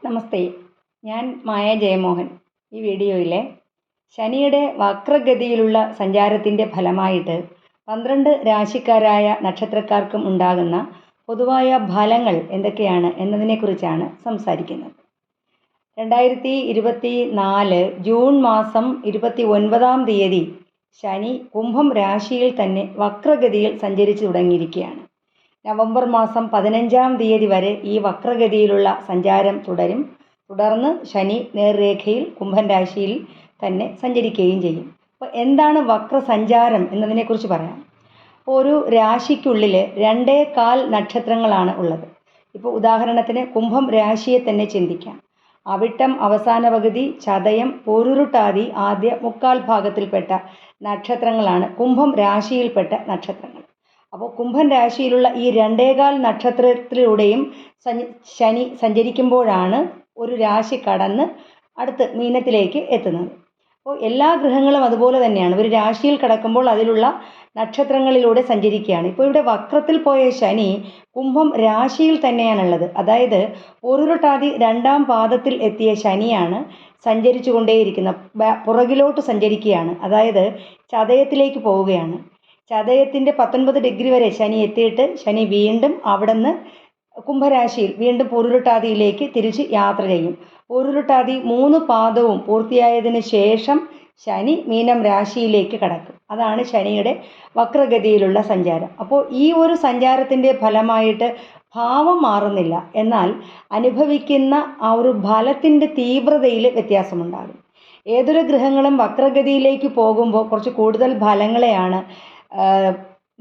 നമസ്തേ, ഞാൻ മായ ജയമോഹൻ. ഈ വീഡിയോയിലെ ശനിയുടെ വക്രഗതിയിലുള്ള സഞ്ചാരത്തിൻ്റെ ഫലമായിട്ട് 12 രാശിക്കാരായ നക്ഷത്രക്കാർക്കും ഉണ്ടാകുന്ന പൊതുവായ ഫലങ്ങൾ എന്തൊക്കെയാണ് എന്നതിനെക്കുറിച്ചാണ് സംസാരിക്കുന്നത്. 2024 ജൂൺ മാസം 29-ാം തീയതി ശനി കുംഭം രാശിയിൽ തന്നെ വക്രഗതിയിൽ സഞ്ചരിച്ചു തുടങ്ങിയിരിക്കുകയാണ്. നവംബർ മാസം 15-ാം തീയതി വരെ ഈ വക്രഗതിയിലുള്ള സഞ്ചാരം തുടരും. തുടർന്ന് ശനി നേർരേഖയിൽ കുംഭൻ രാശിയിൽ തന്നെ സഞ്ചരിക്കുകയും ചെയ്യും. അപ്പോൾ എന്താണ് വക്രസഞ്ചാരം എന്നതിനെക്കുറിച്ച് പറയാം. ഒരു രാശിക്കുള്ളിൽ 2.25 നക്ഷത്രങ്ങളാണ് ഉള്ളത്. ഇപ്പോൾ ഉദാഹരണത്തിന് കുംഭം രാശിയെ തന്നെ ചിന്തിക്കാം. അവിട്ടം അവസാന പകുതി, ചതയം, പൂരുരുട്ടാതി ആദ്യ 1/4 ഭാഗത്തിൽപ്പെട്ട നക്ഷത്രങ്ങളാണ് കുംഭം രാശിയിൽപ്പെട്ട നക്ഷത്രങ്ങൾ. അപ്പോൾ കുംഭൻ രാശിയിലുള്ള ഈ 2.25 നക്ഷത്രത്തിലൂടെയും ശനി സഞ്ചരിക്കുമ്പോഴാണ് ഒരു രാശി കടന്ന് അടുത്ത് മീനത്തിലേക്ക് എത്തുന്നത്. അപ്പോൾ എല്ലാ ഗ്രഹങ്ങളും അതുപോലെ തന്നെയാണ്. ഒരു രാശിയിൽ കടക്കുമ്പോൾ അതിലുള്ള നക്ഷത്രങ്ങളിലൂടെ സഞ്ചരിക്കുകയാണ്. ഇപ്പോൾ ഇവിടെ വക്രത്തിൽ പോയ ശനി കുംഭം രാശിയിൽ തന്നെയാണുള്ളത്. അതായത് പൂരുരുട്ടാതി 2-ാം പാദത്തിൽ എത്തിയ ശനിയാണ് സഞ്ചരിച്ചു കൊണ്ടേയിരിക്കുന്നത്. പുറകിലോട്ട് സഞ്ചരിക്കുകയാണ്. അതായത് ചതയത്തിലേക്ക് പോവുകയാണ്. ചതയത്തിൻ്റെ 19 ഡിഗ്രി വരെ ശനി എത്തിയിട്ട് ശനി വീണ്ടും അവിടെ നിന്ന് കുംഭരാശിയിൽ വീണ്ടും പൂരുരുട്ടാതിയിലേക്ക് തിരിച്ച് യാത്ര ചെയ്യും. പൂരുരുട്ടാതി 3 പാദവും പൂർത്തിയായതിന് ശേഷം ശനി മീനം രാശിയിലേക്ക് കടക്കും. അതാണ് ശനിയുടെ വക്രഗതിയിലുള്ള സഞ്ചാരം. അപ്പോൾ ഈ ഒരു സഞ്ചാരത്തിൻ്റെ ഫലമായിട്ട് ഭാവം മാറുന്നില്ല, എന്നാൽ അനുഭവിക്കുന്ന ആ ഒരു ഫലത്തിൻ്റെ തീവ്രതയിൽ വ്യത്യാസമുണ്ടാകും. ഏതൊരു ഗ്രഹങ്ങളും വക്രഗതിയിലേക്ക് പോകുമ്പോൾ കുറച്ച് കൂടുതൽ ഫലങ്ങളെയാണ്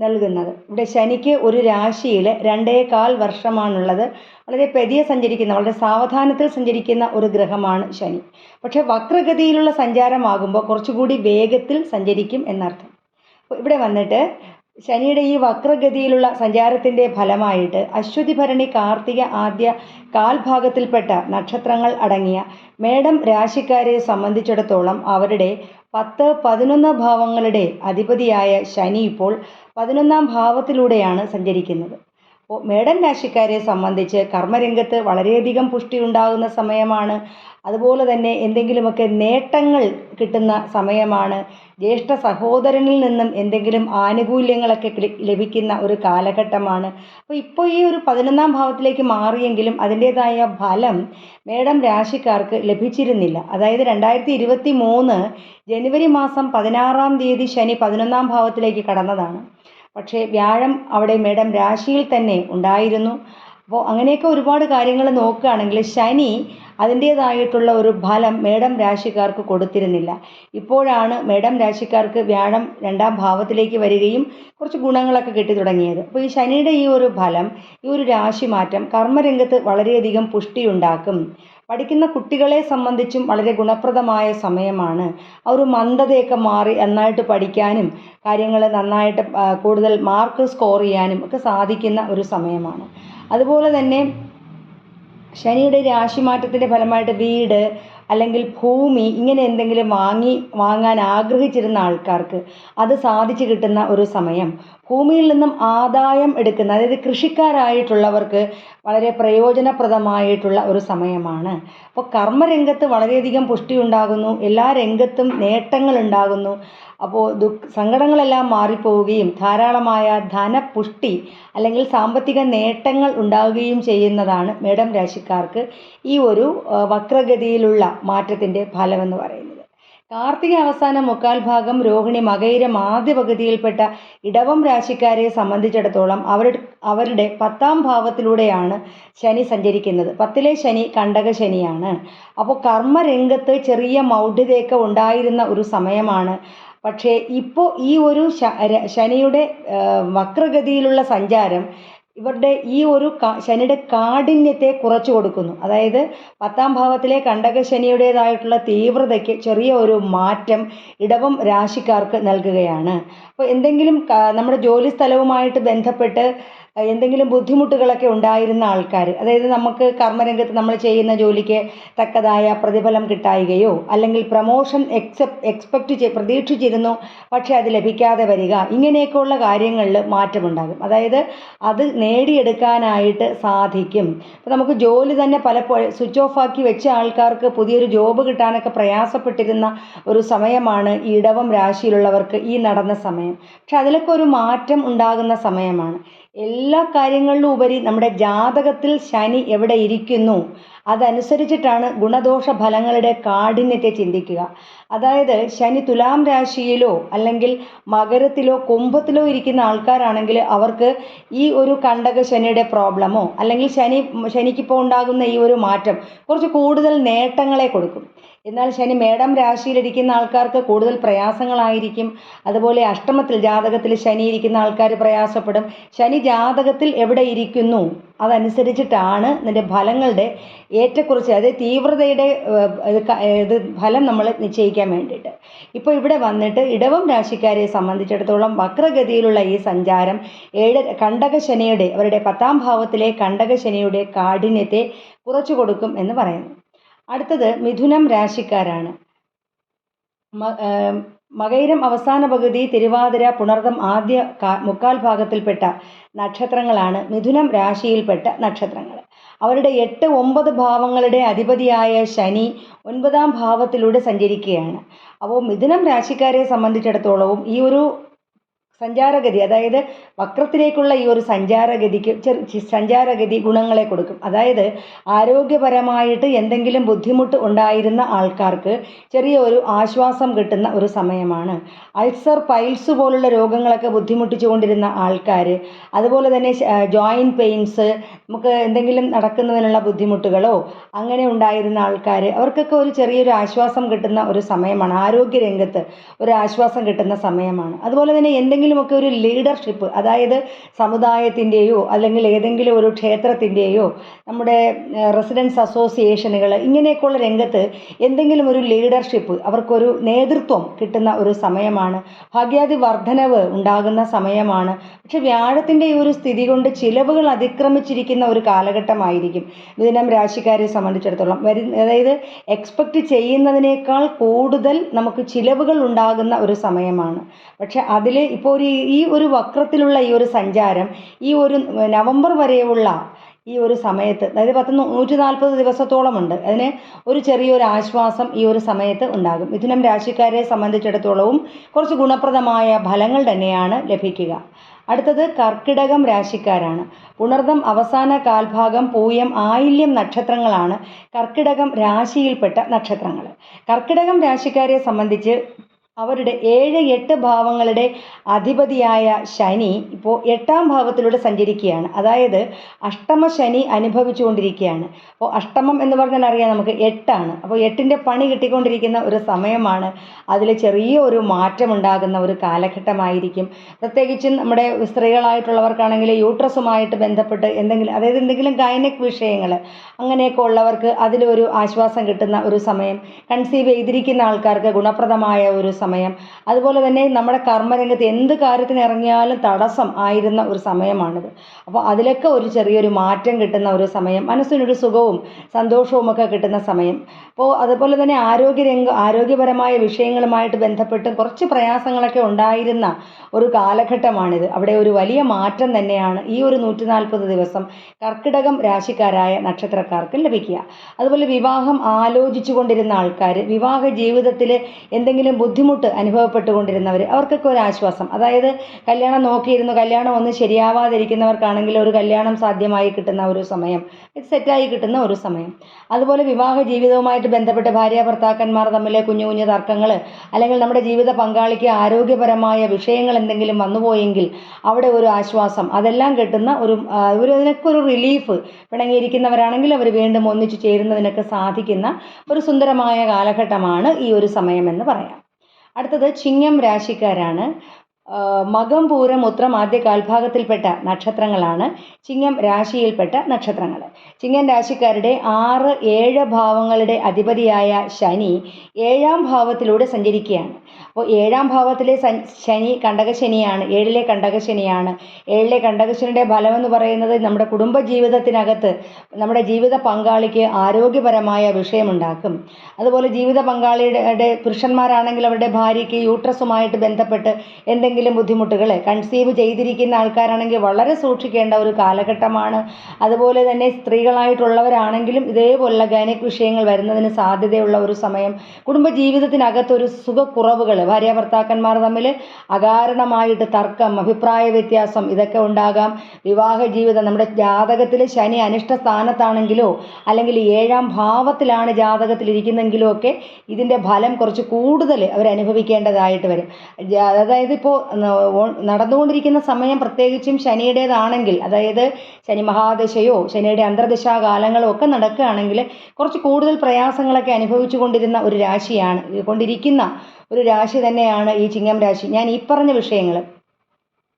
നൽകുന്നത്. ഇവിടെ ശനിക്ക് ഒരു രാശിയിൽ 2.25 വർഷമാണുള്ളത്. വളരെ പതിയെ സഞ്ചരിക്കുന്ന, വളരെ സാവധാനത്തിൽ സഞ്ചരിക്കുന്ന ഒരു ഗ്രഹമാണ് ശനി. പക്ഷേ വക്രഗതിയിലുള്ള സഞ്ചാരമാകുമ്പോൾ കുറച്ചുകൂടി വേഗത്തിൽ സഞ്ചരിക്കും എന്നർത്ഥം. അപ്പോൾ ഇവിടെ വന്നിട്ട് ശനിയുടെ ഈ വക്രഗതിയിലുള്ള സഞ്ചാരത്തിൻ്റെ ഫലമായിട്ട് അശ്വതി ഭരണി കാർത്തിക ആദ്യ 1/4 ഭാഗത്തിൽപ്പെട്ട നക്ഷത്രങ്ങൾ അടങ്ങിയ മേടം രാശിക്കാരെ സംബന്ധിച്ചിടത്തോളം അവരുടെ 10, 11 ഭാവങ്ങളുടെ അധിപതിയായ ശനി ഇപ്പോൾ 11-ാം ഭാവത്തിലൂടെയാണ് സഞ്ചരിക്കുന്നത്. അപ്പോൾ മേടൻ രാശിക്കാരെ സംബന്ധിച്ച് കർമ്മരംഗത്ത് വളരെയധികം പുഷ്ടി ഉണ്ടാകുന്ന സമയമാണ്. അതുപോലെ തന്നെ എന്തെങ്കിലുമൊക്കെ നേട്ടങ്ങൾ കിട്ടുന്ന സമയമാണ്. ജ്യേഷ്ഠ സഹോദരനിൽ നിന്നും എന്തെങ്കിലും ആനുകൂല്യങ്ങളൊക്കെ ലഭിക്കുന്ന ഒരു കാലഘട്ടമാണ്. അപ്പോൾ ഈ ഒരു 11-ാം ഭാവത്തിലേക്ക് മാറിയെങ്കിലും അതിൻ്റേതായ ഫലം മേടം രാശിക്കാർക്ക് ലഭിച്ചിരുന്നില്ല. അതായത് 2023 ജനുവരി മാസം 16-ാം തീയതി ശനി 11-ാം ഭാവത്തിലേക്ക് കടന്നതാണ്. പക്ഷേ വ്യാഴം അവിടെ മേടം രാശിയിൽ തന്നെ ഉണ്ടായിരുന്നു. അപ്പോൾ അങ്ങനെയൊക്കെ ഒരുപാട് കാര്യങ്ങൾ നോക്കുകയാണെങ്കിൽ ശനി അതിൻ്റേതായിട്ടുള്ള ഒരു ഫലം മേടം രാശിക്കാർക്ക് കൊടുത്തിരുന്നില്ല. ഇപ്പോഴാണ് മേടം രാശിക്കാർക്ക് വ്യാഴം 2-ാം ഭാവത്തിലേക്ക് വരികയും കുറച്ച് ഗുണങ്ങളൊക്കെ കിട്ടി തുടങ്ങിയത്. അപ്പോൾ ഈ ശനിയുടെ ഈ ഒരു ഫലം, ഈ ഒരു രാശി മാറ്റം കർമ്മരംഗത്ത് വളരെയധികം പുഷ്ടിയുണ്ടാക്കും. പഠിക്കുന്ന കുട്ടികളെ സംബന്ധിച്ചും വളരെ ഗുണപ്രദമായ സമയമാണ്. ആ ഒരു മന്ദതയൊക്കെ മാറി നന്നായിട്ട് പഠിക്കാനും കാര്യങ്ങൾ നന്നായിട്ട് കൂടുതൽ മാർക്ക് സ്കോർ ചെയ്യാനും ഒക്കെ സാധിക്കുന്ന ഒരു സമയമാണ്. അതുപോലെ തന്നെ ശനിയുടെ രാശിമാറ്റത്തിൻ്റെ ഫലമായിട്ട് വീട് അല്ലെങ്കിൽ ഭൂമി ഇങ്ങനെ എന്തെങ്കിലും വാങ്ങാൻ ആഗ്രഹിച്ചിരുന്ന ആൾക്കാർക്ക് അത് സാധിച്ചു കിട്ടുന്ന ഒരു സമയം. ഭൂമിയിൽ നിന്നും ആദായം എടുക്കുന്ന, അതായത് കൃഷിക്കാരായിട്ടുള്ളവർക്ക് വളരെ പ്രയോജനപ്രദമായിട്ടുള്ള ഒരു സമയമാണ്. അപ്പോൾ കർമ്മരംഗത്ത് വളരെയധികം പുഷ്ടി ഉണ്ടാകുന്നു. എല്ലാ രംഗത്തും നേട്ടങ്ങൾ ഉണ്ടാകുന്നു. അപ്പോൾ സങ്കടങ്ങളെല്ലാം മാറിപ്പോവുകയും ധാരാളമായ ധനപുഷ്ടി അല്ലെങ്കിൽ സാമ്പത്തിക നേട്ടങ്ങൾ ഉണ്ടാവുകയും ചെയ്യുന്നതാണ് മേടം രാശിക്കാർക്ക് ഈ ഒരു വക്രഗതിയിലുള്ള മാറ്റത്തിൻ്റെ ഫലമെന്ന് പറയുന്നത്. കാർത്തിക അവസാന 1/4 ഭാഗം, രോഹിണി മകയിരം ആദ്യ പകുതിയിൽപ്പെട്ട ഇടവം രാശിക്കാരെ സംബന്ധിച്ചിടത്തോളം അവരുടെ 10-ാം ഭാവത്തിലൂടെയാണ് ശനി സഞ്ചരിക്കുന്നത്. 10-ലെ ശനി കണ്ടക ശനിയാണ്. അപ്പോൾ കർമ്മരംഗത്ത് ചെറിയ മൗഢ്യതയൊക്കെ ഉണ്ടായിരുന്ന ഒരു സമയമാണ്. പക്ഷേ ഇപ്പോൾ ഈ ഒരു ശനിയുടെ വക്രഗതിയിലുള്ള സഞ്ചാരം ഇവരുടെ ഈ ഒരു ശനിയുടെ കാഠിന്യത്തെ കുറച്ചു കൊടുക്കുന്നു. അതായത് 10-ാം ഭാവത്തിലെ കണ്ടക ശനിയുടേതായിട്ടുള്ള തീവ്രതയ്ക്ക് ചെറിയ ഒരു മാറ്റം ഇടവം രാശിക്കാർക്ക് നൽകുകയാണ്. അപ്പോൾ എന്തെങ്കിലും നമ്മുടെ ജോലി സ്ഥലവുമായിട്ട് ബന്ധപ്പെട്ട് എന്തെങ്കിലും ബുദ്ധിമുട്ടുകളൊക്കെ ഉണ്ടായിരുന്ന ആൾക്കാർ, അതായത് നമുക്ക് കർമ്മരംഗത്ത് നമ്മൾ ചെയ്യുന്ന ജോലിക്ക് തക്കതായ പ്രതിഫലം കിട്ടായികയോ അല്ലെങ്കിൽ പ്രമോഷൻ പ്രതീക്ഷിച്ചിരുന്നു പക്ഷെ അത് ലഭിക്കാതെ വരിക, ഇങ്ങനെയൊക്കെയുള്ള കാര്യങ്ങളിൽ മാറ്റമുണ്ടാകും. അതായത് അത് നേടിയെടുക്കാനായിട്ട് സാധിക്കും. അപ്പോൾ നമുക്ക് ജോലി തന്നെ പലപ്പോഴും സ്വിച്ച് ഓഫ് ആക്കി വെച്ച ആൾക്കാർക്ക് പുതിയൊരു ജോബ് കിട്ടാനൊക്കെ പ്രയാസപ്പെട്ടിരുന്ന ഒരു സമയമാണ് ഈ ഇടവം രാശിയിലുള്ളവർക്ക് ഈ നടന്ന സമയം. പക്ഷെ അതിലൊക്കെ ഒരു മാറ്റം ഉണ്ടാകുന്ന സമയമാണ്. എല്ലാ കാര്യങ്ങളിലും ഉപരി നമ്മുടെ ജാതകത്തിൽ ശനി എവിടെ ഇരിക്കുന്നു അതനുസരിച്ചിട്ടാണ് ഗുണദോഷ ഫലങ്ങളുടെ കാഠിന്യത്തെ ചിന്തിക്കുക. അതായത് ശനി തുലാം രാശിയിലോ അല്ലെങ്കിൽ മകരത്തിലോ കുംഭത്തിലോ ഇരിക്കുന്ന ആൾക്കാരാണെങ്കിൽ അവർക്ക് ഈ ഒരു കണ്ടക ശനിയുടെ പ്രോബ്ലമോ അല്ലെങ്കിൽ ശനിക്കിപ്പോൾ ഉണ്ടാകുന്ന ഈ ഒരു മാറ്റം കുറച്ച് കൂടുതൽ നേട്ടങ്ങളെ കൊടുക്കും. എന്നാൽ ശനി മേടം രാശിയിലിരിക്കുന്ന ആൾക്കാർക്ക് കൂടുതൽ പ്രയാസങ്ങളായിരിക്കും. അതുപോലെ അഷ്ടമത്തിൽ ജാതകത്തിൽ ശനി ഇരിക്കുന്ന ആൾക്കാർ പ്രയാസപ്പെടും. ശനി ജാതകത്തിൽ എവിടെ ഇരിക്കുന്നു അതനുസരിച്ചിട്ടാണ് ഇതിൻ്റെ ഫലങ്ങളുടെ ഏറ്റക്കുറച്ച്, അതായത് തീവ്രതയുടെ ഇത് ഫലം നമ്മൾ നിശ്ചയിക്കാൻ വേണ്ടിയിട്ട്. ഇപ്പോൾ ഇവിടെ വന്നിട്ട് ഇടവം രാശിക്കാരെ സംബന്ധിച്ചിടത്തോളം വക്രഗതിയിലുള്ള ഈ സഞ്ചാരം കണ്ടകശനിയുടെ അവരുടെ 10ാം ഭാവത്തിലെ കണ്ടകശനിയുടെ കാഠിന്യത്തെ കുറച്ചു കൊടുക്കും എന്ന് പറയുന്നു. അടുത്തത് മിഥുനം രാശിക്കാരാണ്. മകയിരം അവസാന പകുതി, തിരുവാതിര, പുണർദം ആദ്യ മുക്കാൽ ഭാഗത്തിൽപ്പെട്ട നക്ഷത്രങ്ങളാണ് മിഥുനം രാശിയിൽപ്പെട്ട നക്ഷത്രങ്ങൾ. അവരുടെ 8, 9 ഭാവങ്ങളുടെ അധിപതിയായ ശനി 9ാം ഭാവത്തിലൂടെ സഞ്ചരിക്കുകയാണ്. അപ്പോൾ മിഥുനം രാശിക്കാരെ സംബന്ധിച്ചിടത്തോളവും ഈ ഒരു സഞ്ചാരഗതി, അതായത് വക്രത്തിലേക്കുള്ള ഈ ഒരു സഞ്ചാരഗതി ഗുണങ്ങളെ കൊടുക്കും. അതായത് ആരോഗ്യപരമായിട്ട് എന്തെങ്കിലും ബുദ്ധിമുട്ട് ഉണ്ടായിരുന്ന ആൾക്കാർക്ക് ചെറിയ ഒരു ആശ്വാസം കിട്ടുന്ന ഒരു സമയമാണ്. അൾസർ, പൈൽസ് പോലുള്ള രോഗങ്ങളൊക്കെ ബുദ്ധിമുട്ടിച്ചുകൊണ്ടിരുന്ന ആൾക്കാർ, അതുപോലെ തന്നെ ജോയിൻറ്റ് പെയിൻസ്, നമുക്ക് എന്തെങ്കിലും നടക്കുന്നതിനുള്ള ബുദ്ധിമുട്ടുകളോ അങ്ങനെ ഉണ്ടായിരുന്ന ആൾക്കാർ, അവർക്കൊക്കെ ഒരു ചെറിയൊരു ആശ്വാസം കിട്ടുന്ന ഒരു സമയമാണ്. ആരോഗ്യരംഗത്ത് ഒരു ആശ്വാസം കിട്ടുന്ന സമയമാണ്. അതുപോലെ തന്നെ എന്തെങ്കിലുമൊക്കെ ഒരു ലീഡർഷിപ്പ്, അതായത് സമുദായത്തിൻ്റെയോ അല്ലെങ്കിൽ ഏതെങ്കിലും ഒരു ക്ഷേത്രത്തിൻ്റെയോ നമ്മുടെ റെസിഡൻസ് അസോസിയേഷനുകൾ ഇങ്ങനെയൊക്കെയുള്ള രംഗത്ത് എന്തെങ്കിലും ഒരു ലീഡർഷിപ്പ്, അവർക്കൊരു നേതൃത്വം കിട്ടുന്ന ഒരു സമയമാണ്. ഭാഗ്യാദി വർധനവ് ഉണ്ടാകുന്ന സമയമാണ്. പക്ഷെ വ്യാഴത്തിൻ്റെ ഈ ഒരു സ്ഥിതി കൊണ്ട് ചിലവുകൾ അതിക്രമിച്ചിരിക്കുന്ന ഒരു കാലഘട്ടമായിരിക്കും മിഥുനം രാശിക്കാരെ സംബന്ധിച്ചിടത്തോളം. അതായത് എക്സ്പെക്റ്റ് ചെയ്യുന്നതിനേക്കാൾ കൂടുതൽ നമുക്ക് ചിലവുകൾ ഉണ്ടാകുന്ന ഒരു സമയമാണ്. പക്ഷെ അതിൽ ഇപ്പോൾ ഈ ഒരു വക്രത്തിലുള്ള ഈ ഒരു സഞ്ചാരം ഈ ഒരു നവംബർ വരെയുള്ള ഈ ഒരു സമയത്ത്, അതായത് 140 ദിവസത്തോളമുണ്ട്, അതിന് ഒരു ചെറിയൊരു ആശ്വാസം ഈ ഒരു സമയത്ത് ഉണ്ടാകും. മിഥുനം രാശിക്കാരെ സംബന്ധിച്ചിടത്തോളവും കുറച്ച് ഗുണപ്രദമായ ഫലങ്ങൾ തന്നെയാണ് ലഭിക്കുക. അടുത്തത് കർക്കിടകം രാശിക്കാരാണ്. പുണർദം അവസാന കാൽഭാഗം, പൂയം, ആയില്യം നക്ഷത്രങ്ങളാണ് കർക്കിടകം രാശിയിൽപ്പെട്ട നക്ഷത്രങ്ങൾ. കർക്കിടകം രാശിക്കാരെ സംബന്ധിച്ച് അവരുടെ 7, 8 ഭാവങ്ങളുടെ അധിപതിയായ ശനി ഇപ്പോൾ 8ാം ഭാവത്തിലൂടെ സഞ്ചരിക്കുകയാണ്. അതായത് അഷ്ടമ ശനി അനുഭവിച്ചുകൊണ്ടിരിക്കുകയാണ്. അപ്പോൾ അഷ്ടമം എന്ന് പറഞ്ഞാൽ അറിയാം നമുക്ക് 8ആണ്. അപ്പോൾ 8ൻ്റെ പണി കിട്ടിക്കൊണ്ടിരിക്കുന്ന ഒരു സമയമാണ്. അതിൽ ചെറിയ ഒരു മാറ്റമുണ്ടാകുന്ന ഒരു കാലഘട്ടമായിരിക്കും. പ്രത്യേകിച്ചും നമ്മുടെ സ്ത്രീകളായിട്ടുള്ളവർക്കാണെങ്കിൽ യൂട്രസുമായിട്ട് ബന്ധപ്പെട്ട് എന്തെങ്കിലും ഗൈനക് വിഷയങ്ങൾ അങ്ങനെയൊക്കെ ഉള്ളവർക്ക് അതിലൊരു ആശ്വാസം കിട്ടുന്ന ഒരു സമയം. കൺസീവ് ചെയ്തിരിക്കുന്ന ആൾക്കാർക്ക് ഗുണപ്രദമായ ഒരു സമയം. അതുപോലെ തന്നെ നമ്മുടെ കർമ്മരംഗത്ത് എന്ത് കാര്യത്തിന് ഇറങ്ങിയാലും തടസ്സം ആയിരുന്ന ഒരു സമയമാണിത്. അപ്പോൾ അതിലൊക്കെ ഒരു ചെറിയൊരു മാറ്റം കിട്ടുന്ന ഒരു സമയം, മനസ്സിനൊരു സുഖവും സന്തോഷവും ഒക്കെ കിട്ടുന്ന സമയം. അപ്പോൾ അതുപോലെ തന്നെ ആരോഗ്യപരമായ വിഷയങ്ങളുമായിട്ട് ബന്ധപ്പെട്ട് കുറച്ച് പ്രയാസങ്ങളൊക്കെ ഉണ്ടായിരുന്ന ഒരു കാലഘട്ടമാണിത്. അവിടെ ഒരു വലിയ മാറ്റം തന്നെയാണ് ഈ ഒരു 140 ദിവസം കർക്കിടകം രാശിക്കാരായ നക്ഷത്രക്കാർക്ക് ലഭിക്കുക. അതുപോലെ വിവാഹം ആലോചിച്ചു കൊണ്ടിരുന്ന ആൾക്കാർ, വിവാഹ ജീവിതത്തിൽ എന്തെങ്കിലും ബുദ്ധിമുട്ട് അനുഭവപ്പെട്ടുകൊണ്ടിരുന്നവർ, അവർക്കൊക്കെ ഒരു ആശ്വാസം. അതായത് കല്യാണം നോക്കിയിരുന്നു, കല്യാണം ഒന്നും ശരിയാവാതിരിക്കുന്നവർക്കാണെങ്കിൽ ഒരു കല്യാണം സാധ്യമായി കിട്ടുന്ന ഒരു സമയം, ഇത് സെറ്റായി കിട്ടുന്ന ഒരു സമയം. അതുപോലെ വിവാഹ ജീവിതവുമായിട്ട് ബന്ധപ്പെട്ട് ഭാര്യ ഭർത്താക്കന്മാർ തമ്മിലെ കുഞ്ഞു തർക്കങ്ങൾ, അല്ലെങ്കിൽ നമ്മുടെ ജീവിത പങ്കാളിക്ക് ആരോഗ്യപരമായ വിഷയങ്ങൾ എന്തെങ്കിലും വന്നുപോയെങ്കിൽ അവിടെ ഒരു ആശ്വാസം, അതെല്ലാം കിട്ടുന്ന ഇതിനൊക്കെ ഒരു റിലീഫ്. പിണങ്ങിയിരിക്കുന്നവരാണെങ്കിൽ അവർ വീണ്ടും ഒന്നിച്ചു ചേരുന്നതിനൊക്കെ സാധിക്കുന്ന ഒരു സുന്ദരമായ കാലഘട്ടമാണ് ഈ ഒരു സമയമെന്ന് പറയാം. അടുത്തത് ചിങ്ങം രാശിക്കാരാണ്. മകം പൂരം ഉത്രം ആദ്യ കാൽഭാഗത്തിൽപ്പെട്ട നക്ഷത്രങ്ങളാണ് ചിങ്ങം രാശിയിൽപ്പെട്ട നക്ഷത്രങ്ങൾ. ചിങ്ങം രാശിക്കാരുടെ 6, 7 ഭാവങ്ങളുടെ അധിപതിയായ ശനി 7ാം ഭാവത്തിലൂടെ സഞ്ചരിക്കുകയാണ്. അപ്പോൾ 7ാം ഭാവത്തിലെ ശനി കണ്ടകശനിയാണ്, 7ലെ കണ്ടകശനിയാണ്. 7ലെ കണ്ടകശനിയുടെ ഫലമെന്ന് പറയുന്നത് നമ്മുടെ കുടുംബജീവിതത്തിനകത്ത് നമ്മുടെ ജീവിത പങ്കാളിക്ക് ആരോഗ്യപരമായ വിഷയമുണ്ടാക്കും. അതുപോലെ ജീവിത പങ്കാളിയുടെ പുരുഷന്മാരാണെങ്കിൽ അവരുടെ ഭാര്യയ്ക്ക് യൂട്രസുമായിട്ട് ബന്ധപ്പെട്ട് എന്തെങ്കിലും ബുദ്ധിമുട്ടുകൾ, കൺസീവ് ചെയ്തിരിക്കുന്ന ആൾക്കാരാണെങ്കിൽ വളരെ സൂക്ഷിക്കേണ്ട ഒരു കാലഘട്ടമാണ്. അതുപോലെ തന്നെ സ്ത്രീകളായിട്ടുള്ളവരാണെങ്കിലും ഇതേപോലുള്ള ഗൈനക് വിഷയങ്ങൾ വരുന്നതിന് സാധ്യതയുള്ള ഒരു സമയം. കുടുംബജീവിതത്തിനകത്തൊരു സുഖക്കുറവുകൾ, ഭാര്യ ഭർത്താക്കന്മാർ തമ്മിൽ അകാരണമായിട്ട് തർക്കം, അഭിപ്രായ വ്യത്യാസം ഇതൊക്കെ ഉണ്ടാകാം. വിവാഹ ജീവിതം, നമ്മുടെ ജാതകത്തിൽ ശനി അനിഷ്ട സ്ഥാനത്താണെങ്കിലോ അല്ലെങ്കിൽ 7ാം ഭാവത്തിലാണ് ജാതകത്തിൽ ഇരിക്കുന്നെങ്കിലോ ഒക്കെ ഇതിൻ്റെ ഫലം കുറച്ച് കൂടുതൽ അവരനുഭവിക്കേണ്ടതായിട്ട് വരും. അതായത് ഇപ്പോൾ നടന്നുകൊണ്ടിരിക്കുന്ന സമയം പ്രത്യേകിച്ചും ശനിയുടേതാണെങ്കിൽ, അതായത് ശനി മഹാദശയോ ശനിയുടെ അന്തർദശാകാലങ്ങളോ ഒക്കെ നടക്കുകയാണെങ്കിൽ കുറച്ച് കൂടുതൽ പ്രയാസങ്ങളൊക്കെ അനുഭവിച്ചു കൊണ്ടിരിക്കുന്ന ഒരു രാശി തന്നെയാണ് ഈ ചിങ്ങം രാശി. ഞാൻ ഈ പറഞ്ഞ വിഷയങ്ങൾ,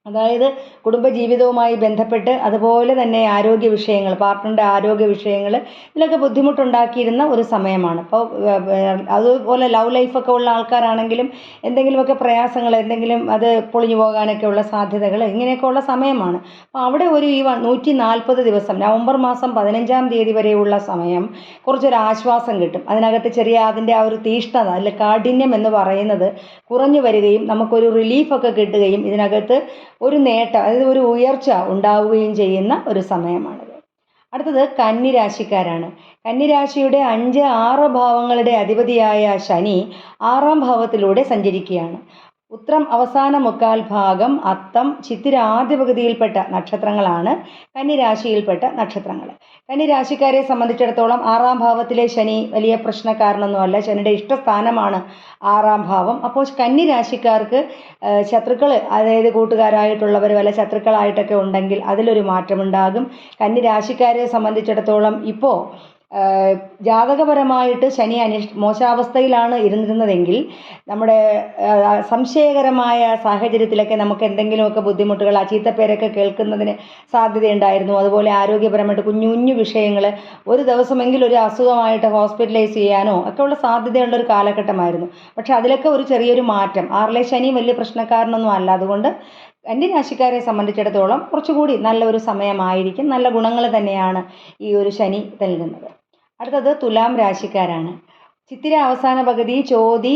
അതായത് കുടുംബജീവിതവുമായി ബന്ധപ്പെട്ട് അതുപോലെ തന്നെ ആരോഗ്യ വിഷയങ്ങൾ, പാർട്ട്ണറുടെ ആരോഗ്യ വിഷയങ്ങൾ, ഇതിലൊക്കെ ബുദ്ധിമുട്ടുണ്ടാക്കിയിരുന്ന ഒരു സമയമാണ്. അപ്പോൾ അതുപോലെ ലവ് ലൈഫൊക്കെ ഉള്ള ആൾക്കാരാണെങ്കിലും എന്തെങ്കിലുമൊക്കെ പ്രയാസങ്ങൾ, എന്തെങ്കിലും അത് പൊളിഞ്ഞു പോകാനൊക്കെ ഉള്ള സാധ്യതകൾ, ഇങ്ങനെയൊക്കെ ഉള്ള സമയമാണ്. അപ്പോൾ അവിടെ ഒരു ഈ 140 ദിവസം, നവംബർ മാസം 15ാം തീയതി വരെയുള്ള സമയം കുറച്ചൊരു ആശ്വാസം കിട്ടും. അതിനകത്ത് അതിൻ്റെ ആ ഒരു തീഷ്ണത, അല്ലെ കാഠിന്യം എന്ന് പറയുന്നത് കുറഞ്ഞു വരികയും നമുക്കൊരു റിലീഫൊക്കെ കിട്ടുകയും ഇതിനകത്ത് ഒരു നേട്ടം, അതായത് ഒരു ഉയർച്ച ഉണ്ടാവുകയും ചെയ്യുന്ന ഒരു സമയമാണിത്. അടുത്തത് കന്നിരാശിക്കാരാണ്. കന്നിരാശിയുടെ 5, 6 ഭാവങ്ങളുടെ അധിപതിയായ ശനി 6ാം ഭാവത്തിലൂടെ സഞ്ചരിക്കുകയാണ്. ഉത്രം അവസാന മുക്കാൽ ഭാഗം, അത്തം, ചിത്തിര ആദ്യ പകുതിയിൽപ്പെട്ട നക്ഷത്രങ്ങളാണ് കന്നിരാശിയിൽപ്പെട്ട നക്ഷത്രങ്ങൾ. കന്നിരാശിക്കാരെ സംബന്ധിച്ചിടത്തോളം 6ാം ഭാവത്തിലെ ശനി വലിയ പ്രശ്നക്കാരനൊന്നുമല്ല. ശനിയുടെ ഇഷ്ടസ്ഥാനമാണ് 6ാം ഭാവം. അപ്പോൾ കന്നിരാശിക്കാർക്ക് ശത്രുക്കൾ, അതായത് കൂട്ടുകാരായിട്ടുള്ളവർ വല്ല ശത്രുക്കളായിട്ടൊക്കെ ഉണ്ടെങ്കിൽ അതിലൊരു മാറ്റമുണ്ടാകും. കന്നിരാശിക്കാരെ സംബന്ധിച്ചിടത്തോളം ഇപ്പോൾ ജാതകപരമായിട്ട് ശനി മോശാവസ്ഥയിലാണ് ഇരുന്നിരുന്നതെങ്കിൽ നമ്മുടെ സംശയകരമായ സാഹചര്യത്തിലൊക്കെ നമുക്ക് എന്തെങ്കിലുമൊക്കെ ബുദ്ധിമുട്ടുകൾ, ചീത്തപ്പേരൊക്കെ കേൾക്കുന്നതിന് സാധ്യതയുണ്ടായിരുന്നു. അതുപോലെ ആരോഗ്യപരമായിട്ട് കുഞ്ഞു വിഷയങ്ങൾ, ഒരു ദിവസമെങ്കിലും ഒരു അസുഖമായിട്ട് ഹോസ്പിറ്റലൈസ് ചെയ്യാനോ ഒക്കെ ഉള്ള സാധ്യതയുള്ളൊരു കാലഘട്ടമായിരുന്നു. പക്ഷെ അതിലൊക്കെ ഒരു ചെറിയൊരു മാറ്റം, 6ലെ ശനി വലിയ പ്രശ്നക്കാരനൊന്നും അല്ല. അതുകൊണ്ട് കന്നിരാശിക്കാരെ സംബന്ധിച്ചിടത്തോളം കുറച്ചുകൂടി നല്ല ഒരു സമയമായിരിക്കും. നല്ല ഗുണങ്ങൾ തന്നെയാണ് ഈ ഒരു ശനി നൽകുന്നത്. അടുത്തത് തുലാം രാശിക്കാരാണ്. ചിത്തിര അവസാന പകുതി, ചോതി,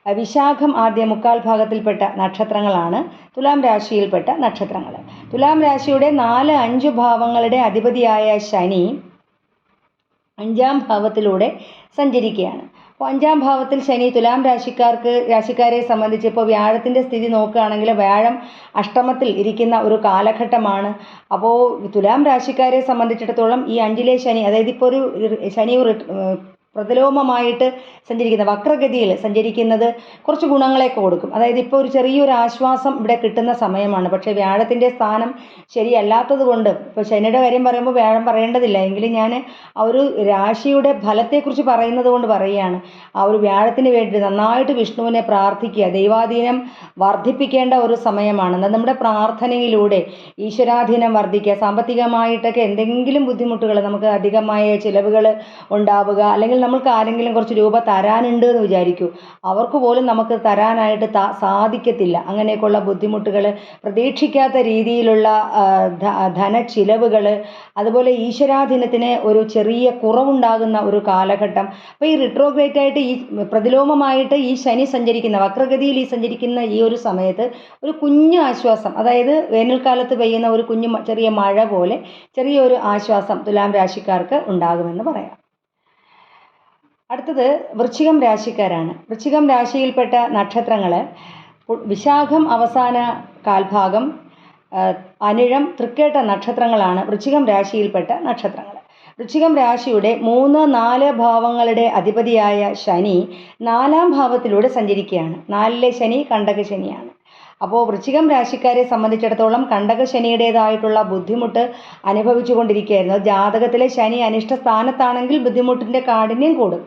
വിശാഖം ആദ്യ മുക്കാൽ ഭാഗത്തിൽപ്പെട്ട നക്ഷത്രങ്ങളാണ് തുലാം രാശിയിൽപ്പെട്ട നക്ഷത്രങ്ങൾ. തുലാം രാശിയുടെ 4, 5 ഭാവങ്ങളുടെ അധിപതിയായ ശനി 5ാം ഭാവത്തിലൂടെ സഞ്ചരിക്കുകയാണ്. അപ്പോൾ 5ാം ഭാവത്തിൽ ശനി തുലാം രാശിക്കാരെ സംബന്ധിച്ച് ഇപ്പോൾ വ്യാഴത്തിൻ്റെ സ്ഥിതി നോക്കുകയാണെങ്കിൽ വ്യാഴം അഷ്ടമത്തിൽ ഇരിക്കുന്ന ഒരു കാലഘട്ടമാണ്. അപ്പോൾ തുലാം രാശിക്കാരെ സംബന്ധിച്ചിടത്തോളം ഈ 5ലെ ശനി, അതായത് ഇപ്പോൾ ഒരു ശനി പ്രതിലോമമായിട്ട് സഞ്ചരിക്കുന്ന, വക്രഗതിയിൽ സഞ്ചരിക്കുന്നത് കുറച്ച് ഗുണങ്ങളെയൊക്കെ കൊടുക്കും. അതായത് ഇപ്പോൾ ഒരു ചെറിയൊരു ആശ്വാസം ഇവിടെ കിട്ടുന്ന സമയമാണ്. പക്ഷേ വ്യാഴത്തിൻ്റെ സ്ഥാനം ശരിയല്ലാത്തത് കൊണ്ട്, ഇപ്പോൾ ശനിയുടെ കാര്യം പറയുമ്പോൾ വ്യാഴം പറയേണ്ടതില്ല, എങ്കിലും ഞാൻ ആ ഒരു രാശിയുടെ ഫലത്തെക്കുറിച്ച് പറയുന്നത് കൊണ്ട് പറയുകയാണ്. ആ ഒരു വ്യാഴത്തിന് വേണ്ടി നന്നായിട്ട് വിഷ്ണുവിനെ പ്രാർത്ഥിക്കുക, ദൈവാധീനം വർദ്ധിപ്പിക്കേണ്ട ഒരു സമയമാണ്. എന്നാൽ നമ്മുടെ പ്രാർത്ഥനയിലൂടെ ഈശ്വരാധീനം വർദ്ധിക്കുക, സാമ്പത്തികമായിട്ടൊക്കെ എന്തെങ്കിലും ബുദ്ധിമുട്ടുകൾ, നമുക്ക് അധികമായ ചിലവുകൾ ഉണ്ടാവുക, അല്ലെങ്കിൽ നമ്മൾക്ക് ആരെങ്കിലും കുറച്ച് രൂപ തരാനുണ്ട് എന്ന് വിചാരിക്കൂ, അവർക്ക് പോലും നമുക്ക് തരാനായിട്ട് സാധിക്കത്തില്ല. അങ്ങനെയൊക്കെയുള്ള ബുദ്ധിമുട്ടുകൾ, പ്രതീക്ഷിക്കാത്ത രീതിയിലുള്ള ധനച്ചിലവുകൾ, അതുപോലെ ഈശ്വരാധീനത്തിന് ഒരു ചെറിയ കുറവുണ്ടാകുന്ന ഒരു കാലഘട്ടം. അപ്പോൾ ഈ റിട്രോഗ്രേറ്റായിട്ട്, ഈ പ്രതിലോമമായിട്ട് ഈ ശനി സഞ്ചരിക്കുന്ന, വക്രഗതിയിൽ ഈ സഞ്ചരിക്കുന്ന ഈ ഒരു സമയത്ത് ഒരു കുഞ്ഞു ആശ്വാസം, അതായത് വേനൽക്കാലത്ത് പെയ്യുന്ന ഒരു ചെറിയ മഴ പോലെ ചെറിയൊരു ആശ്വാസം തുലാം രാശിക്കാർക്ക് ഉണ്ടാകുമെന്ന് പറയാം. അടുത്തത് വൃശ്ചികം രാശിക്കാരാണ്. വൃശ്ചികം രാശിയിൽപ്പെട്ട നക്ഷത്രങ്ങൾ വിശാഖം അവസാന കാൽഭാഗം, അനിഴം, തൃക്കേട്ട നക്ഷത്രങ്ങളാണ് വൃശ്ചികം രാശിയിൽപ്പെട്ട നക്ഷത്രങ്ങൾ. വൃശ്ചികം രാശിയുടെ 3, 4 ഭാവങ്ങളുടെ അധിപതിയായ ശനി 4ാം ഭാവത്തിലൂടെ സഞ്ചരിക്കുകയാണ്. 4ലെ ശനി കണ്ടക ശനിയാണ്. അപ്പോൾ വൃശ്ചികം രാശിക്കാരെ സംബന്ധിച്ചിടത്തോളം കണ്ടക ശനിയുടേതായിട്ടുള്ള ബുദ്ധിമുട്ട് അനുഭവിച്ചു കൊണ്ടിരിക്കുകയായിരുന്നു. ജാതകത്തിലെ ശനി അനിഷ്ട സ്ഥാനത്താണെങ്കിൽ ബുദ്ധിമുട്ടിൻ്റെ കാഠിന്യം കൂടും,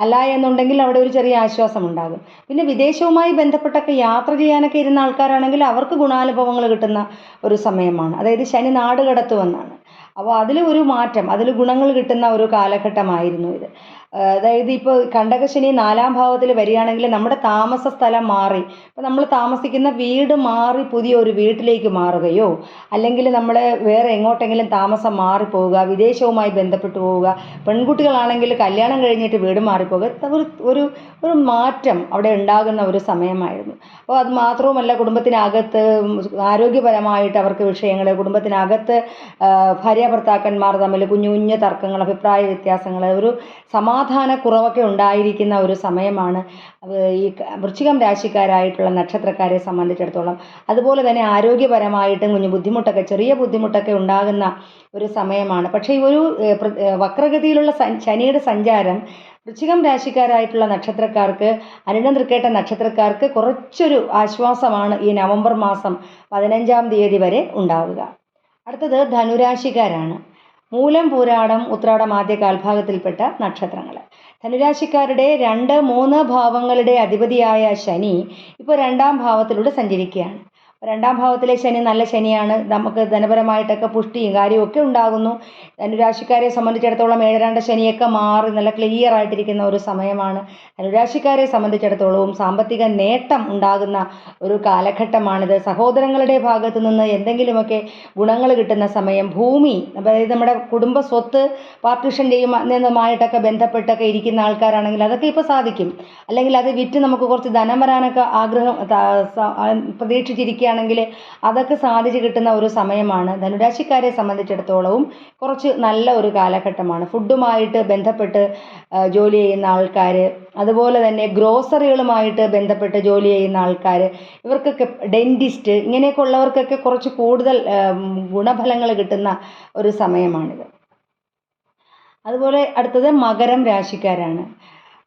അല്ല എന്നുണ്ടെങ്കിൽ അവിടെ ഒരു ചെറിയ ആശ്വാസം ഉണ്ടാകും. പിന്നെ വിദേശവുമായി ബന്ധപ്പെട്ടൊക്കെ യാത്ര ചെയ്യാനൊക്കെ ഇരുന്ന ആൾക്കാരാണെങ്കിൽ അവർക്ക് ഗുണാനുഭവങ്ങൾ കിട്ടുന്ന ഒരു സമയമാണ്. അതായത് ശനി നാട് കടത്തുമെന്നാണ്. അപ്പോൾ അതിൽ ഒരു മാറ്റം, അതിൽ ഗുണങ്ങൾ കിട്ടുന്ന ഒരു കാലഘട്ടമായിരുന്നു ഇത്. അതായത് ഇപ്പോൾ കണ്ടകശനി 4-ാം ഭാവത്തിൽ വരികയാണെങ്കിൽ നമ്മുടെ താമസ സ്ഥലം മാറി, ഇപ്പോൾ നമ്മൾ താമസിക്കുന്ന വീട് മാറി പുതിയൊരു വീട്ടിലേക്ക് മാറുകയോ, അല്ലെങ്കിൽ നമ്മൾ വേറെ എങ്ങോട്ടെങ്കിലും താമസം മാറിപ്പോവുക, വിദേശവുമായി ബന്ധപ്പെട്ട് പോവുക, പെൺകുട്ടികളാണെങ്കിൽ കല്യാണം കഴിഞ്ഞിട്ട് വീട് മാറിപ്പോവുക, ഒരു ഒരു മാറ്റം അവിടെ ഉണ്ടാകുന്ന ഒരു സമയമായിരുന്നു. അപ്പോൾ അത് മാത്രവുമല്ല, കുടുംബത്തിനകത്ത് ആരോഗ്യപരമായിട്ട് അവർക്ക് വിഷയങ്ങൾ, കുടുംബത്തിനകത്ത് ഭാര്യ ഭർത്താക്കന്മാർ തമ്മിൽ കുഞ്ഞു കുഞ്ഞു തർക്കങ്ങൾ, അഭിപ്രായ വ്യത്യാസങ്ങൾ, ഒരു സമാധാനക്കുറവൊക്കെ ഉണ്ടായിരിക്കുന്ന ഒരു സമയമാണ് ഈ വൃശ്ചികം രാശിക്കാരായിട്ടുള്ള നക്ഷത്രക്കാരെ സംബന്ധിച്ചിടത്തോളം. അതുപോലെ തന്നെ ആരോഗ്യപരമായിട്ടും കുഞ്ഞു ബുദ്ധിമുട്ടൊക്കെ, ചെറിയ ബുദ്ധിമുട്ടൊക്കെ ഉണ്ടാകുന്ന ഒരു സമയമാണ്. പക്ഷേ ഈ ഒരു വക്രഗതിയിലുള്ള ശനിയുടെ സഞ്ചാരം വൃശ്ചികം രാശിക്കാരായിട്ടുള്ള നക്ഷത്രക്കാർക്ക്, അനിഴം തൃക്കേട്ട നക്ഷത്രക്കാർക്ക് കുറച്ചൊരു ആശ്വാസമാണ് ഈ നവംബർ മാസം 15-ാം തീയതി വരെ ഉണ്ടാവുക. അടുത്തത് ധനുരാശിക്കാരാണ്. മൂലം, പൂരാടം, ഉത്രാടം ആദ്യ കാൽഭാഗത്തിൽപ്പെട്ട നക്ഷത്രങ്ങൾ. ധനുരാശിക്കാരുടെ 2, 3 ഭാവങ്ങളുടെ അധിപതിയായ ശനി ഇപ്പോൾ 2-ാം ഭാവത്തിലൂടെ സഞ്ചരിക്കുകയാണ്. 2-ാം ഭാവത്തിലെ ശനി നല്ല ശനിയാണ്. നമുക്ക് ധനപരമായിട്ടൊക്കെ പുഷ്ടിയും കാര്യമൊക്കെ ഉണ്ടാകുന്നു. ധനുരാശിക്കാരെ സംബന്ധിച്ചിടത്തോളം 7-ാണ്ട ശനിയൊക്കെ മാറി നല്ല ക്ലിയർ ആയിട്ടിരിക്കുന്ന ഒരു സമയമാണ്. ധനുരാശിക്കാരെ സംബന്ധിച്ചിടത്തോളവും സാമ്പത്തിക നേട്ടം ഉണ്ടാകുന്ന ഒരു കാലഘട്ടമാണിത്. സഹോദരങ്ങളുടെ ഭാഗത്തു നിന്ന് എന്തെങ്കിലുമൊക്കെ ഗുണങ്ങൾ കിട്ടുന്ന സമയം. ഭൂമി, അതായത് നമ്മുടെ കുടുംബ സ്വത്ത് പാർട്ടിഷൻ ചെയ്യുന്നതുമായിട്ടൊക്കെ ബന്ധപ്പെട്ടൊക്കെ ഇരിക്കുന്ന ആൾക്കാരാണെങ്കിൽ അതൊക്കെ ഇപ്പോൾ സാധിക്കും. അല്ലെങ്കിൽ അത് വിറ്റ് നമുക്ക് കുറച്ച് ധനം വരാനൊക്കെ ആഗ്രഹം പ്രതീക്ഷിച്ചിരിക്കുകയാണെങ്കിൽ അതൊക്കെ സാധിച്ചു കിട്ടുന്ന ഒരു സമയമാണ്. ധനുരാശിക്കാരെ സംബന്ധിച്ചിടത്തോളവും കുറച്ച് നല്ല ഒരു കാലഘട്ടമാണ്. ഫുഡുമായിട്ട് ബന്ധപ്പെട്ട് ജോലി ചെയ്യുന്ന ആൾക്കാർ, അതുപോലെ തന്നെ ഗ്രോസറികളുമായിട്ട് ബന്ധപ്പെട്ട് ജോലി ചെയ്യുന്ന ആൾക്കാർ, ഇവർക്കൊക്കെ ഡെൻറ്റിസ്റ്റ്, ഇങ്ങനെയൊക്കെ ഉള്ളവർക്കൊക്കെ കുറച്ച് കൂടുതൽ ഗുണഫലങ്ങൾ കിട്ടുന്ന ഒരു സമയമാണിത്. അതുപോലെ അടുത്തത് മകരം രാശിക്കാരാണ്.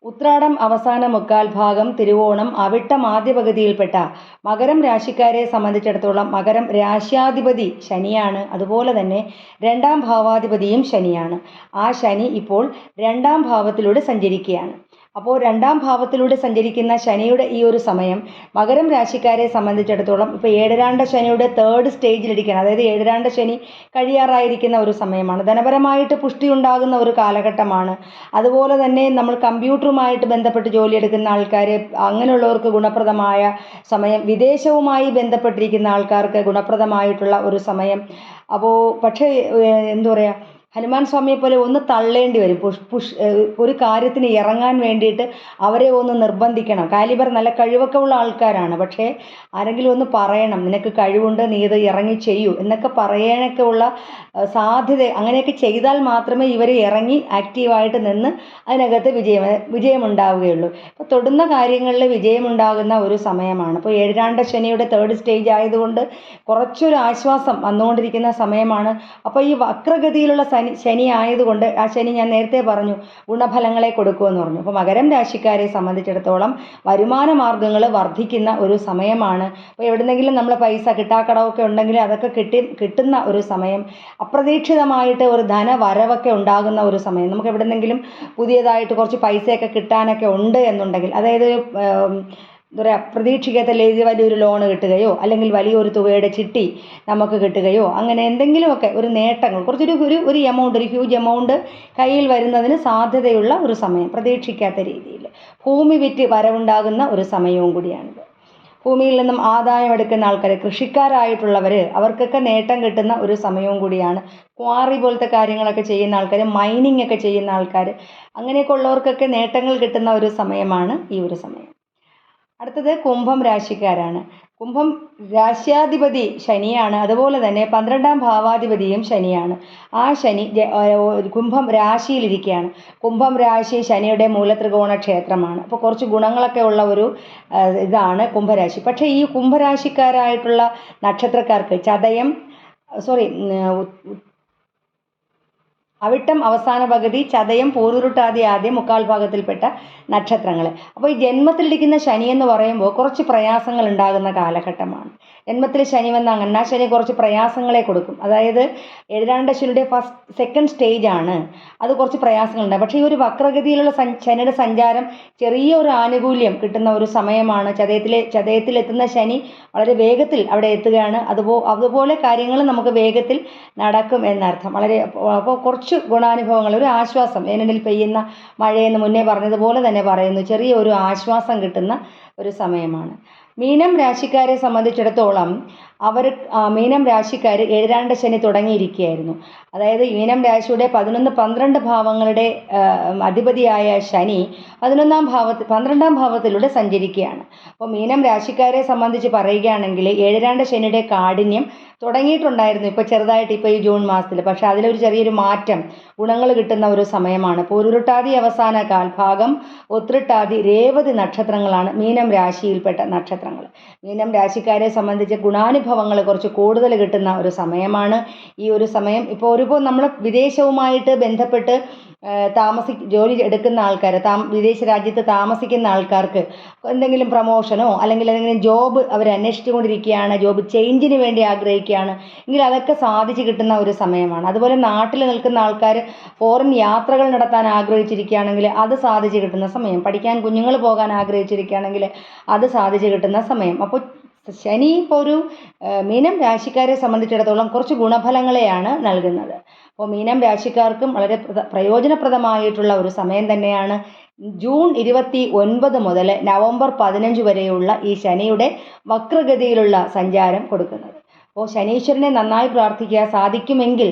ഉത്രാടം അവസാന മുക്കാൽ ഭാഗം, തിരുവോണം അവിട്ടം ആദ്യ പകുതിയിൽപ്പെട്ട മകരം രാശിക്കാരെ സംബന്ധിച്ചിടത്തോളം മകരം രാശ്യാധിപതി ശനിയാണ്. അതുപോലെ തന്നെ 2-ാം ഭാവാധിപതിയും ശനിയാണ്. ആ ശനി ഇപ്പോൾ 2-ാം ഭാവത്തിലൂടെ സഞ്ചരിക്കുകയാണ്. അപ്പോൾ 2-ാം ഭാവത്തിലൂടെ സഞ്ചരിക്കുന്ന ശനിയുടെ ഈ ഒരു സമയം മകരം രാശിക്കാരെ സംബന്ധിച്ചിടത്തോളം ഇപ്പോൾ 7-ാണ്ട ശനിയുടെ 3rd സ്റ്റേജിലിരിക്കുകയാണ്. അതായത് 7-ാണ്ട ശനി കഴിയാറായിരിക്കുന്ന ഒരു സമയമാണ്. ധനപരമായിട്ട് പുഷ്ടി ഉണ്ടാകുന്ന ഒരു കാലഘട്ടമാണ്. അതുപോലെ തന്നെ നമ്മൾ കമ്പ്യൂട്ടറുമായിട്ട് ബന്ധപ്പെട്ട് ജോലിയെടുക്കുന്ന ആൾക്കാർ, അങ്ങനെയുള്ളവർക്ക് ഗുണപ്രദമായ സമയം. വിദേശവുമായി ബന്ധപ്പെട്ടിരിക്കുന്ന ആൾക്കാർക്ക് ഗുണപ്രദമായിട്ടുള്ള ഒരു സമയം. അപ്പോൾ പക്ഷേ എന്താ പറയുക, ഹനുമാൻ സ്വാമിയെ പോലെ ഒന്ന് തള്ളേണ്ടി വരും. ഒരു കാര്യത്തിന് ഇറങ്ങാൻ വേണ്ടിയിട്ട് അവരെ ഒന്ന് നിർബന്ധിക്കണം. കാലിബർ നല്ല കഴിവൊക്കെ ഉള്ള ആൾക്കാരാണ്. പക്ഷേ ആരെങ്കിലും ഒന്ന് പറയണം, നിനക്ക് കഴിവുണ്ട്, നീ ഇത് ഇറങ്ങി ചെയ്യൂ എന്നൊക്കെ പറയാനൊക്കെ ഉള്ള സാധ്യത. അങ്ങനെയൊക്കെ ചെയ്താൽ മാത്രമേ ഇവർ ഇറങ്ങി ആക്റ്റീവായിട്ട് നിന്ന് അതിനകത്ത് വിജയമുണ്ടാവുകയുള്ളൂ. അപ്പോൾ തൊടുന്ന കാര്യങ്ങളിൽ വിജയമുണ്ടാകുന്ന ഒരു സമയമാണ്. ഇപ്പോൾ 7-ാണ്ട ശനിയുടെ 3rd സ്റ്റേജ് ആയതുകൊണ്ട് കുറച്ചൊരു ആശ്വാസം വന്നുകൊണ്ടിരിക്കുന്ന സമയമാണ്. അപ്പോൾ ഈ വക്രഗതിയിലുള്ള ശനി ആയതുകൊണ്ട്, ആ ശനി ഞാൻ നേരത്തെ പറഞ്ഞു ഗുണഫലങ്ങളെ കൊടുക്കുമെന്ന് പറഞ്ഞു. അപ്പോൾ മകരം രാശിക്കാരെ സംബന്ധിച്ചിടത്തോളം വരുമാന മാർഗ്ഗങ്ങൾ വർദ്ധിക്കുന്ന ഒരു സമയമാണ്. അപ്പോൾ എവിടെന്നെങ്കിലും നമ്മൾ പൈസ കിട്ടാക്കടമൊക്കെ ഉണ്ടെങ്കിൽ അതൊക്കെ കിട്ടുന്ന ഒരു സമയം. അപ്രതീക്ഷിതമായിട്ട് ഒരു ധനവരവൊക്കെ ഉണ്ടാകുന്ന ഒരു സമയം. നമുക്ക് എവിടെന്നെങ്കിലും പുതിയതായിട്ട് കുറച്ച് പൈസയൊക്കെ കിട്ടാനൊക്കെ ഉണ്ട് എന്നുണ്ടെങ്കിൽ, അതായത് എന്താ പറയുക, പ്രതീക്ഷിക്കാത്ത വലിയൊരു ലോണ് കിട്ടുകയോ അല്ലെങ്കിൽ വലിയൊരു തുകയുടെ ചിട്ടി നമുക്ക് കിട്ടുകയോ, അങ്ങനെ എന്തെങ്കിലുമൊക്കെ ഒരു നേട്ടങ്ങൾ, ഒരു എമൗണ്ട്, ഒരു ഹ്യൂജ് എമൗണ്ട് കയ്യിൽ വരുന്നതിന് സാധ്യതയുള്ള ഒരു സമയം, പ്രതീക്ഷിക്കാത്ത രീതിയിൽ. ഭൂമി വിറ്റ് വരവുണ്ടാകുന്ന ഒരു സമയവും കൂടിയാണിത്. ഭൂമിയിൽ നിന്നും ആദായം എടുക്കുന്ന ആൾക്കാർ, കൃഷിക്കാരായിട്ടുള്ളവർ, അവർക്കൊക്കെ നേട്ടം കിട്ടുന്ന ഒരു സമയവും കൂടിയാണ്. ക്വാറി പോലത്തെ കാര്യങ്ങളൊക്കെ ചെയ്യുന്ന ആൾക്കാർ, മൈനിങ് ഒക്കെ ചെയ്യുന്ന ആൾക്കാർ, അങ്ങനെയൊക്കെ ഉള്ളവർക്കൊക്കെ നേട്ടങ്ങൾ കിട്ടുന്ന ഒരു സമയമാണ് ഈ ഒരു സമയം. അടുത്തത് കുംഭം രാശിക്കാരാണ്. കുംഭം രാശ്യാധിപതി ശനിയാണ്. അതുപോലെ തന്നെ 12-ാം ഭാവാധിപതിയും ശനിയാണ്. ആ ശനി കുംഭം രാശിയിലിരിക്കുകയാണ്. കുംഭം രാശി ശനിയുടെ മൂലത്രികോണ ക്ഷേത്രമാണ്. അപ്പോൾ കുറച്ച് ഗുണങ്ങളൊക്കെ ഉള്ള ഒരു ഇതാണ് കുംഭരാശി. പക്ഷേ ഈ കുംഭരാശിക്കാരായിട്ടുള്ള നക്ഷത്രക്കാർക്ക് അവിട്ടം അവസാന പകുതി, ചതയം പൂരുരുട്ടാതി ആദ്യം മുക്കാൽ ഭാഗത്തിൽപ്പെട്ട നക്ഷത്രങ്ങൾ. അപ്പോൾ ഈ ജന്മത്തിലിരിക്കുന്ന ശനി എന്ന് പറയുമ്പോൾ കുറച്ച് പ്രയാസങ്ങൾ ഉണ്ടാകുന്ന കാലഘട്ടമാണ്. ജന്മത്തിൽ ശനി വന്ന ശനി കുറച്ച് പ്രയാസങ്ങളെ കൊടുക്കും. അതായത് ഏഴാണ്ട ശനിയുടെ സെക്കൻഡ് സ്റ്റേജാണ്. അത് കുറച്ച് പ്രയാസങ്ങളുണ്ട്. പക്ഷേ ഈ ഒരു വക്രഗതിയിലുള്ള ശനിയുടെ സഞ്ചാരം ചെറിയ ഒരു ആനുകൂല്യം കിട്ടുന്ന ഒരു സമയമാണ്. ചതയത്തിലെത്തുന്ന ശനി വളരെ വേഗത്തിൽ അവിടെ എത്തുകയാണ്. അതുപോലെ കാര്യങ്ങൾ നമുക്ക് വേഗത്തിൽ നടക്കും എന്നർത്ഥം. അപ്പോൾ കുറച്ച് ഗുണാനുഭവങ്ങൾ, ഒരു ആശ്വാസം, വേനലിൽ പെയ്യുന്ന മഴയെന്ന് മുന്നേ പറഞ്ഞതുപോലെ തന്നെ പറയുന്നു, ചെറിയൊരു ആശ്വാസം കിട്ടുന്ന ഒരു സമയമാണ്. മീനം രാശിക്കാരെ സംബന്ധിച്ചിടത്തോളം മീനം രാശിക്കാർ ഏഴാണ്ട ശനി തുടങ്ങിയിരിക്കുകയായിരുന്നു. അതായത് മീനം രാശിയുടെ 11, 12 ഭാവങ്ങളുടെ അധിപതിയായ ശനി 12ാം ഭാവത്തിലൂടെ സഞ്ചരിക്കുകയാണ്. അപ്പോൾ മീനം രാശിക്കാരെ സംബന്ധിച്ച് പറയുകയാണെങ്കിൽ ഏഴാണ്ട ശനിയുടെ കാഠിന്യം തുടങ്ങിയിട്ടുണ്ടായിരുന്നു ഇപ്പോൾ ഈ ജൂൺ മാസത്തിൽ. പക്ഷേ അതിലൊരു ചെറിയൊരു മാറ്റം, ഗുണങ്ങൾ കിട്ടുന്ന ഒരു സമയമാണ്. പൂരുരുട്ടാതി അവസാന കാൽഭാഗം, ഉത്രട്ടാതി, രേവതി നക്ഷത്രങ്ങളാണ് മീനം രാശിയിൽപ്പെട്ട നക്ഷത്രങ്ങൾ. മീനം രാശിക്കാരെ സംബന്ധിച്ച് ഗുണാനുഭവങ്ങൾ കുറച്ച് കൂടുതൽ കിട്ടുന്ന ഒരു സമയമാണ് ഈ ഒരു സമയം. ഇപ്പോൾ നമ്മൾ വിദേശവുമായിട്ട് ബന്ധപ്പെട്ട് ജോലി എടുക്കുന്ന ആൾക്കാർ, വിദേശ രാജ്യത്ത് താമസിക്കുന്ന ആൾക്കാർക്ക് എന്തെങ്കിലും പ്രൊമോഷനോ അല്ലെങ്കിൽ എന്തെങ്കിലും ജോബ് അവർ അന്വേഷിച്ചുകൊണ്ടിരിക്കുകയാണ്, ജോബ് ചേഞ്ചിന് വേണ്ടി ആഗ്രഹിക്കുകയാണ് എങ്കിൽ അതൊക്കെ സാധിച്ചു കിട്ടുന്ന ഒരു സമയമാണ്. അതുപോലെ നാട്ടിൽ നിൽക്കുന്ന ആൾക്കാർ ഫോറിൻ യാത്രകൾ നടത്താൻ ആഗ്രഹിച്ചിരിക്കുകയാണെങ്കിൽ അത് സാധിച്ചു കിട്ടുന്ന സമയം. പഠിക്കാൻ കുഞ്ഞുങ്ങൾ പോകാൻ ആഗ്രഹിച്ചിരിക്കുകയാണെങ്കിൽ അത് സാധിച്ചു കിട്ടുന്ന സമയം. അപ്പോൾ ശനി ഇപ്പോൾ ഒരു മീനം രാശിക്കാരെ സംബന്ധിച്ചിടത്തോളം കുറച്ച് ഗുണഫലങ്ങളെയാണ് നൽകുന്നത്. അപ്പോൾ മീനം രാശിക്കാർക്കും വളരെ പ്രയോജനപ്രദമായിട്ടുള്ള ഒരു സമയം തന്നെയാണ് ജൂൺ 29 മുതൽ നവംബർ 15 വരെയുള്ള ഈ ശനിയുടെ വക്രഗതിയിലുള്ള സഞ്ചാരം കൊടുക്കുന്നത്. അപ്പോൾ ശനീശ്വരനെ നന്നായി പ്രാർത്ഥിക്കുക. സാധിക്കുമെങ്കിൽ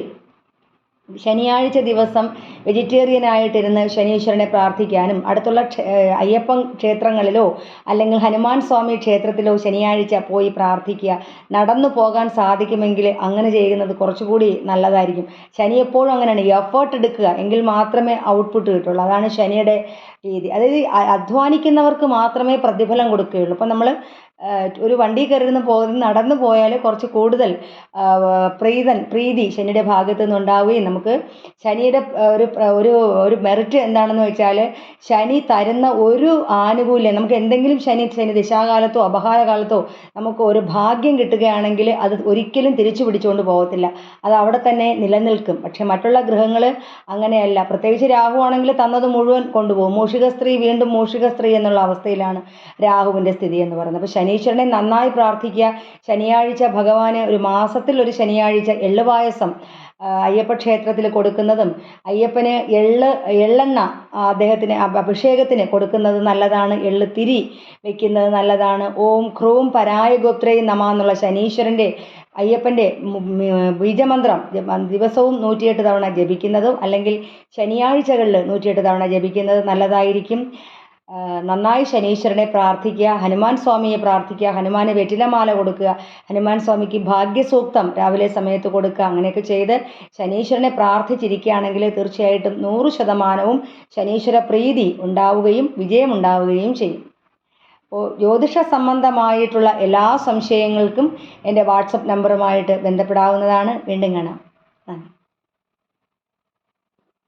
ശനിയാഴ്ച ദിവസം വെജിറ്റേറിയനായിട്ടിരുന്ന് ശനീശ്വരനെ പ്രാർത്ഥിക്കാനും, അടുത്തുള്ള അയ്യപ്പൻ ക്ഷേത്രങ്ങളിലോ അല്ലെങ്കിൽ ഹനുമാൻ സ്വാമി ക്ഷേത്രത്തിലോ ശനിയാഴ്ച പോയി പ്രാർത്ഥിക്കുക. നടന്നു പോകാൻ സാധിക്കുമെങ്കിൽ അങ്ങനെ ചെയ്യുന്നത് കുറച്ചുകൂടി നല്ലതായിരിക്കും. ശനി എപ്പോഴും അങ്ങനെയാണ്, എഫേർട്ട് എടുക്കുക എങ്കിൽ മാത്രമേ ഔട്ട്പുട്ട് കിട്ടുള്ളൂ. അതാണ് ശനിയുടെ രീതി. അതായത് അധ്വാനിക്കുന്നവർക്ക് മാത്രമേ പ്രതിഫലം കൊടുക്കുകയുള്ളൂ. അപ്പം നമ്മൾ ഒരു വണ്ടി കയറി നടന്നു പോയാൽ കുറച്ച് കൂടുതൽ പ്രീതി ശനിയുടെ ഭാഗത്തു നിന്നുണ്ടാവുകയും നമുക്ക് ശനിയുടെ ഒരു മെറിറ്റ് എന്താണെന്ന് വെച്ചാൽ ശനി തരുന്ന ഒരു ആനുകൂല്യം, നമുക്ക് എന്തെങ്കിലും ശനി ദിശാകാലത്തോ അപഹാരകാലത്തോ നമുക്ക് ഒരു ഭാഗ്യം കിട്ടുകയാണെങ്കിൽ അത് ഒരിക്കലും തിരിച്ചു പിടിച്ചുകൊണ്ട് പോകത്തില്ല, അത് അവിടെ തന്നെ നിലനിൽക്കും. പക്ഷേ മറ്റുള്ള ഗ്രഹങ്ങൾ അങ്ങനെയല്ല. പ്രത്യേകിച്ച് രാഹു ആണെങ്കിൽ തന്നത് മുഴുവൻ കൊണ്ടുപോകും. മൂഷിക സ്ത്രീ വീണ്ടും മൂഷിക സ്ത്രീ എന്നുള്ള അവസ്ഥയിലാണ് രാഹുവിൻ്റെ സ്ഥിതി എന്ന് പറയുന്നത്. അപ്പോൾ ശനീശ്വരനെ നന്നായി പ്രാർത്ഥിക്കുക. ശനിയാഴ്ച ഭഗവാന് ഒരു മാസത്തിൽ ഒരു ശനിയാഴ്ച എള്ളുപായസം അയ്യപ്പ ക്ഷേത്രത്തിൽ കൊടുക്കുന്നതും അയ്യപ്പന് എള്ളെണ്ണ അദ്ദേഹത്തിന് അഭിഷേകത്തിന് കൊടുക്കുന്നത് നല്ലതാണ്. എള്ള് തിരി വയ്ക്കുന്നത് നല്ലതാണ്. ഓം ക്രൂം പരായഗോത്രേ നമ എന്നുള്ള ശനീശ്വരൻ്റെ അയ്യപ്പൻ്റെ ബീജമന്ത്രം ദിവസവും 108 തവണ ജപിക്കുന്നതും അല്ലെങ്കിൽ ശനിയാഴ്ചകളിൽ 108 തവണ ജപിക്കുന്നത് നല്ലതായിരിക്കും. നന്നായി ശനീശ്വരനെ പ്രാർത്ഥിക്കുക. ഹനുമാൻ സ്വാമിയെ പ്രാർത്ഥിക്കുക. ഹനുമാന് വെറ്റിലമാല കൊടുക്കുക. ഹനുമാൻ സ്വാമിക്ക് ഭാഗ്യസൂക്തം രാവിലെ സമയത്ത് കൊടുക്കുക. അങ്ങനെയൊക്കെ ചെയ്ത് ശനീശ്വരനെ പ്രാർത്ഥിച്ചിരിക്കുകയാണെങ്കിൽ തീർച്ചയായിട്ടും 100% ശനീശ്വര പ്രീതി ഉണ്ടാവുകയും വിജയമുണ്ടാവുകയും ചെയ്യും. അപ്പോൾ ജ്യോതിഷ സംബന്ധമായിട്ടുള്ള എല്ലാ സംശയങ്ങൾക്കും എൻ്റെ വാട്സപ്പ് നമ്പറുമായിട്ട് ബന്ധപ്പെടാവുന്നതാണ്. വീണ്ടും കാണാം. നന്ദി.